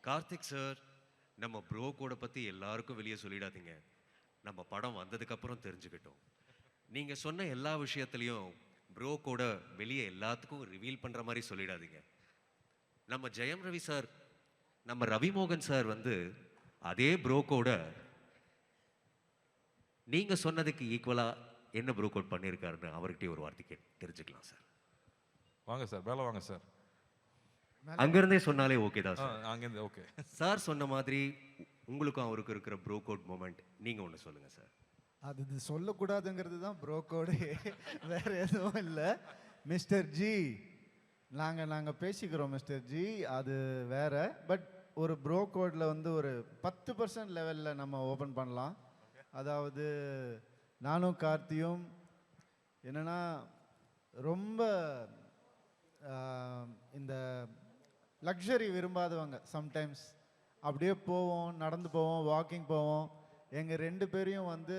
Karthik sir, நம்ம bro கோட பத்தி எல்லாருக்கும் வெளிய சொல்லிடாதீங்க. நம்ம படம் வந்ததுக்கப்புறம் தெரிஞ்சுக்கட்டும். நீங்க சொன்ன எல்லா விஷயத்துலயும் ப்ரோ கோட வெளிய எல்லாத்துக்கும் ரிவீல் பண்ற மாரி சொல்லிடாதீங்க. நம்ம ஜெயம் ரவி சார், நம்ம ரவி மோகன் சார் வந்து அதே ப்ரோ கோட நீங்க சொன்னதுக்கு ஈக்குவலா என்ன ப்ரோ கோட் பண்ணியிருக்காருன்னு அவர்கிட்டயே ஒரு வார்த்தை தெரிஞ்சுக்கலாம் சார். வாங்க சார், மேலே வாங்க சார். அங்கிருந்தே சொன்னாலே ஓகே தான் சார். அங்கேருந்து ஓகே. சார் சொன்ன மாதிரி உங்களுக்கும் அவருக்கும் இருக்கிற ப்ரோ கோட் மொமெண்ட் நீங்க ஒன்று சொல்லுங்க சார். அது இது சொல்லக்கூடாதுங்கிறது தான் ப்ரோ கோடு, வேற எதுவும் இல்லை. மிஸ்டர் ஜி, நாங்கள் பேசிக்கிறோம் மிஸ்டர் ஜி, அது வேற. பட் ஒரு ப்ரோ கோடில் வந்து ஒரு 10% லெவலில் நம்ம ஓப்பன் பண்ணலாம். அதாவது நானும் கார்த்தியும் என்னென்னா ரொம்ப இந்த லக்ஸரி விரும்பாதவங்க. சம்டைம்ஸ் அப்படியே போவோம், நடந்து போவோம், வாக்கிங் போவோம். எங்கள் 2 பேரையும் வந்து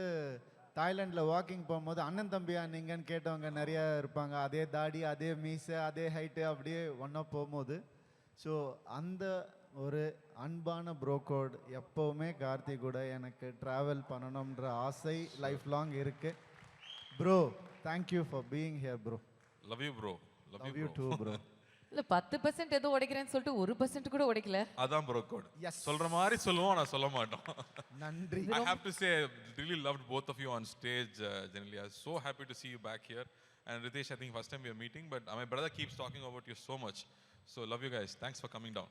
தாய்லாண்டில் வாக்கிங் போகும்போது அண்ணன் தம்பியா நீங்கன்னு கேட்டவங்க நிறையா இருப்பாங்க. அதே தாடி, அதே மீசை, அதே ஹைட்டு, அப்படியே ஒன்றா போகும்போது. ஸோ அந்த ஒரு அன்பான ப்ரோ கோட் எப்போவுமே கார்த்திக் கூட எனக்கு ட்ராவல் பண்ணணுன்ற ஆசை லைஃப் லாங் இருக்குது. Bro, thank you for being here bro. Love you bro. Love you too bro. இல்ல 10% ஏதோ உடைக்கிறேன்னு சொல்லிட்டு 1% கூட உடைக்கல. அதான் ப்ரோ கோட். Yes. சொல்ற மாதிரி சொல்லுவோம், நான் சொல்ல மாட்டோம். நன்றி. I have to say, really loved both of you on stage. Generally, I was so happy to see you back here. And Ritesh, I think first time we are meeting, but my brother keeps talking about you so much. So love you guys. Thanks for coming down.